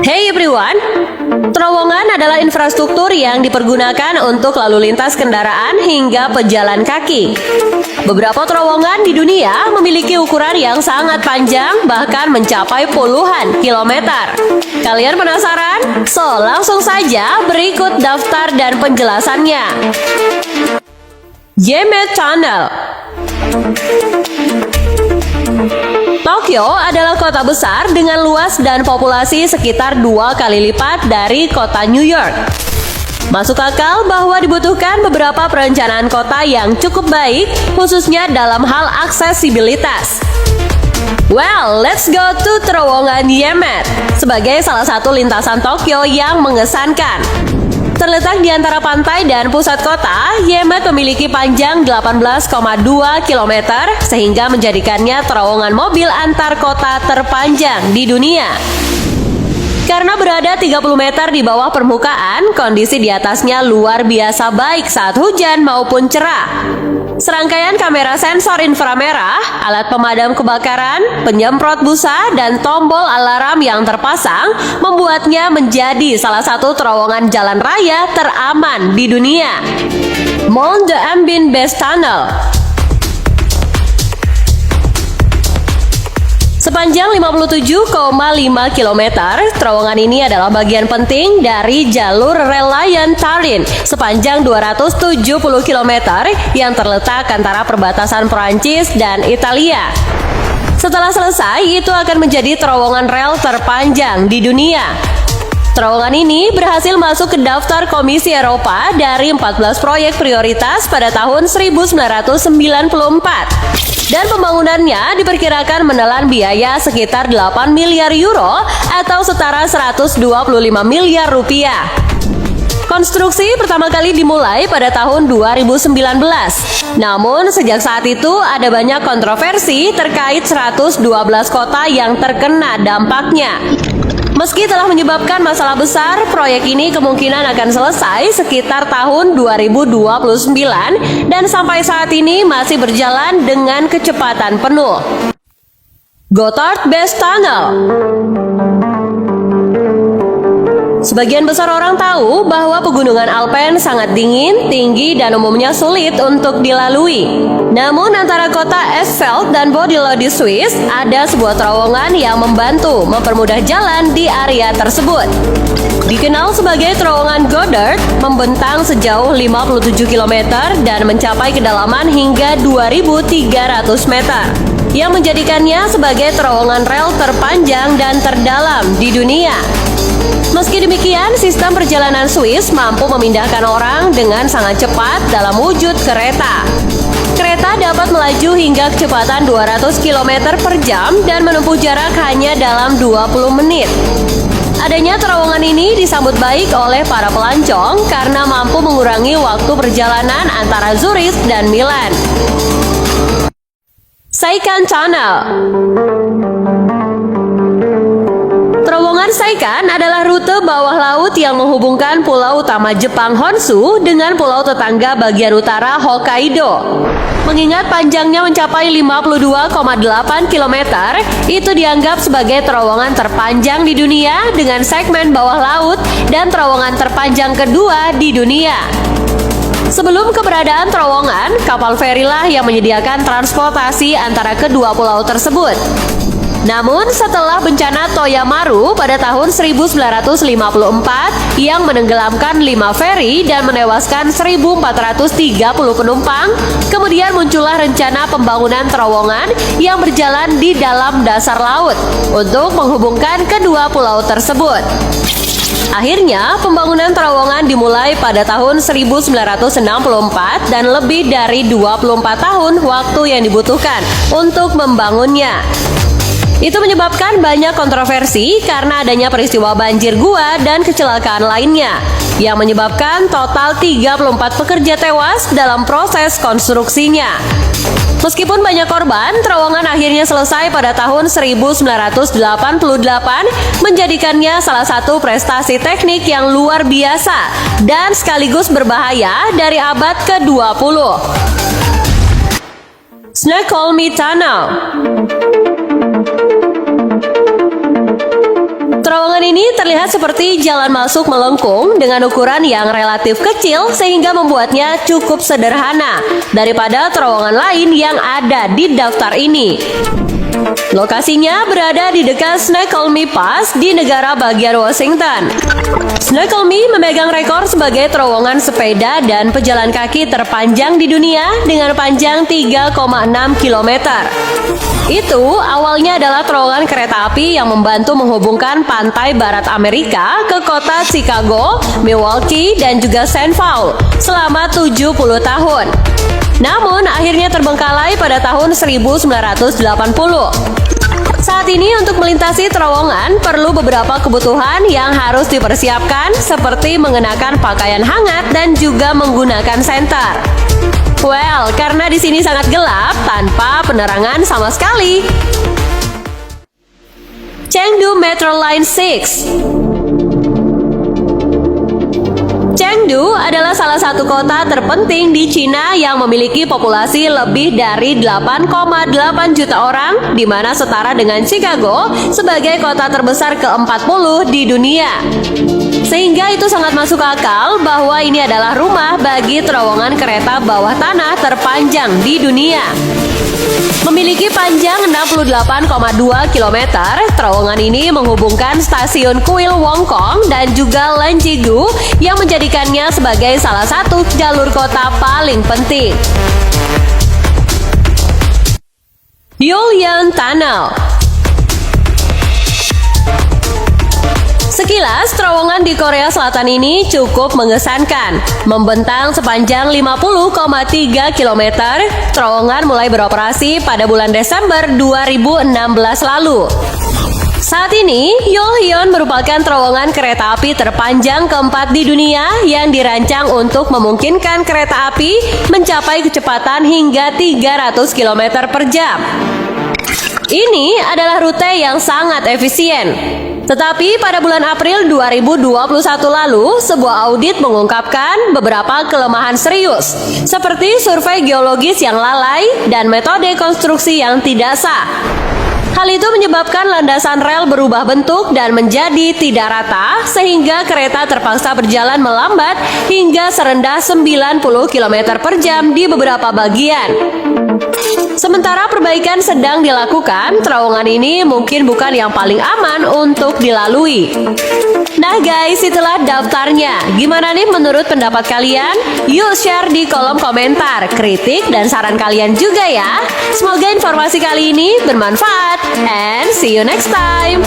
Hey everyone, terowongan adalah infrastruktur yang dipergunakan untuk lalu lintas kendaraan hingga pejalan kaki. Beberapa terowongan di dunia memiliki ukuran yang sangat panjang, bahkan mencapai puluhan kilometer. Kalian penasaran? So, langsung saja berikut daftar dan penjelasannya. Yemet Tunnel. Tokyo adalah kota besar dengan luas dan populasi sekitar 2 kali lipat dari kota New York. Masuk akal bahwa dibutuhkan beberapa perencanaan kota yang cukup baik, khususnya dalam hal aksesibilitas. Well, let's go to terowongan Yemet sebagai salah satu lintasan Tokyo yang mengesankan. Terletak di antara pantai dan pusat kota, Yemet memiliki panjang 18,2 km sehingga menjadikannya terowongan mobil antar kota terpanjang di dunia. Karena berada 30 meter di bawah permukaan, kondisi di atasnya luar biasa baik saat hujan maupun cerah. Serangkaian kamera sensor inframerah, alat pemadam kebakaran, penyemprot busa, dan tombol alarm yang terpasang membuatnya menjadi salah satu terowongan jalan raya teraman di dunia. Mont de Ambin Base Tunnel. Sepanjang 57,5 km, terowongan ini adalah bagian penting dari jalur rel Lyon Turin sepanjang 270 km yang terletak antara perbatasan Perancis dan Italia. Setelah selesai, itu akan menjadi terowongan rel terpanjang di dunia. Terowongan ini berhasil masuk ke daftar Komisi Eropa dari 14 proyek prioritas pada tahun 1994. Dan pembangunannya diperkirakan menelan biaya sekitar 8 miliar euro atau setara 125 miliar rupiah. Konstruksi pertama kali dimulai pada tahun 2019. Namun sejak saat itu ada banyak kontroversi terkait 112 kota yang terkena dampaknya. Meski telah menyebabkan masalah besar, proyek ini kemungkinan akan selesai sekitar tahun 2029 dan sampai saat ini masih berjalan dengan kecepatan penuh. Gotthard Base Tunnel. Sebagian besar orang tahu bahwa pegunungan Alpen sangat dingin, tinggi, dan umumnya sulit untuk dilalui. Namun antara kota Esfeld dan Bodilo di Swiss ada sebuah terowongan yang membantu mempermudah jalan di area tersebut. Dikenal sebagai terowongan Gotthard, membentang sejauh 57 km dan mencapai kedalaman hingga 2.300 meter, yang menjadikannya sebagai terowongan rel terpanjang dan terdalam di dunia. Meski demikian, sistem perjalanan Swiss mampu memindahkan orang dengan sangat cepat dalam wujud kereta. Kereta dapat melaju hingga kecepatan 200 km per jam dan menempuh jarak hanya dalam 20 menit. Adanya terowongan ini disambut baik oleh para pelancong karena mampu mengurangi waktu perjalanan antara Zurich dan Milan. Seikan Tunnel. Terowongan Seikan adalah rute bawah laut yang menghubungkan pulau utama Jepang Honshu dengan pulau tetangga bagian utara Hokkaido. Mengingat panjangnya mencapai 52,8 km, itu dianggap sebagai terowongan terpanjang di dunia dengan segmen bawah laut dan terowongan terpanjang kedua di dunia. Sebelum keberadaan terowongan, kapal ferilah yang menyediakan transportasi antara kedua pulau tersebut. Namun setelah bencana Toyamaru pada tahun 1954 yang menenggelamkan 5 feri dan menewaskan 1.430 penumpang, kemudian muncullah rencana pembangunan terowongan yang berjalan di dalam dasar laut untuk menghubungkan kedua pulau tersebut. Akhirnya, pembangunan terowongan dimulai pada tahun 1964 dan lebih dari 24 tahun waktu yang dibutuhkan untuk membangunnya. Itu menyebabkan banyak kontroversi karena adanya peristiwa banjir gua dan kecelakaan lainnya yang menyebabkan total 34 pekerja tewas dalam proses konstruksinya. Meskipun banyak korban, terowongan akhirnya selesai pada tahun 1988, menjadikannya salah satu prestasi teknik yang luar biasa dan sekaligus berbahaya dari abad ke-20. Snoqualmie Tunnel. Terowongan ini ini terlihat seperti jalan masuk melengkung dengan ukuran yang relatif kecil sehingga membuatnya cukup sederhana daripada terowongan lain yang ada di daftar ini. Lokasinya berada di dekat Snoqualmie Pass di negara bagian Washington. Snoqualmie memegang rekor sebagai terowongan sepeda dan pejalan kaki terpanjang di dunia dengan panjang 3,6 km. Itu awalnya adalah terowongan kereta api yang membantu menghubungkan pantai barat Amerika ke kota Chicago, Milwaukee, dan juga St. Paul selama 70 tahun. Namun akhirnya terbengkalai pada tahun 1980. Saat ini untuk melintasi terowongan perlu beberapa kebutuhan yang harus dipersiapkan seperti mengenakan pakaian hangat dan juga menggunakan senter. Well, karena di sini sangat gelap tanpa penerangan sama sekali. Chengdu Metro Line 6. Chengdu adalah salah satu kota terpenting di Cina yang memiliki populasi lebih dari 8,8 juta orang, di mana setara dengan Chicago sebagai kota terbesar ke-40 di dunia. Sehingga itu sangat masuk akal bahwa ini adalah rumah bagi terowongan kereta bawah tanah terpanjang di dunia. Memiliki panjang 68,2 km, terowongan ini menghubungkan stasiun Kuil Wongkong dan juga Lenjigu yang menjadikannya sebagai salah satu jalur kota paling penting. Yulyan Tunnel. Sekilas, terowongan di Korea Selatan ini cukup mengesankan. Membentang sepanjang 50,3 km, terowongan mulai beroperasi pada bulan Desember 2016 lalu. Saat ini, Yulyan merupakan terowongan kereta api terpanjang keempat di dunia yang dirancang untuk memungkinkan kereta api mencapai kecepatan hingga 300 km per jam. Ini adalah rute yang sangat efisien. Tetapi pada bulan April 2021 lalu, sebuah audit mengungkapkan beberapa kelemahan serius, seperti survei geologis yang lalai dan metode konstruksi yang tidak sah. Hal itu menyebabkan landasan rel berubah bentuk dan menjadi tidak rata, sehingga kereta terpaksa berjalan melambat hingga serendah 90 km per jam di beberapa bagian. Sementara perbaikan sedang dilakukan, terowongan ini mungkin bukan yang paling aman untuk dilalui. Nah guys, itulah daftarnya. Gimana nih menurut pendapat kalian? Yuk share di kolom komentar, kritik dan saran kalian juga ya. Semoga informasi kali ini bermanfaat, and see you next time.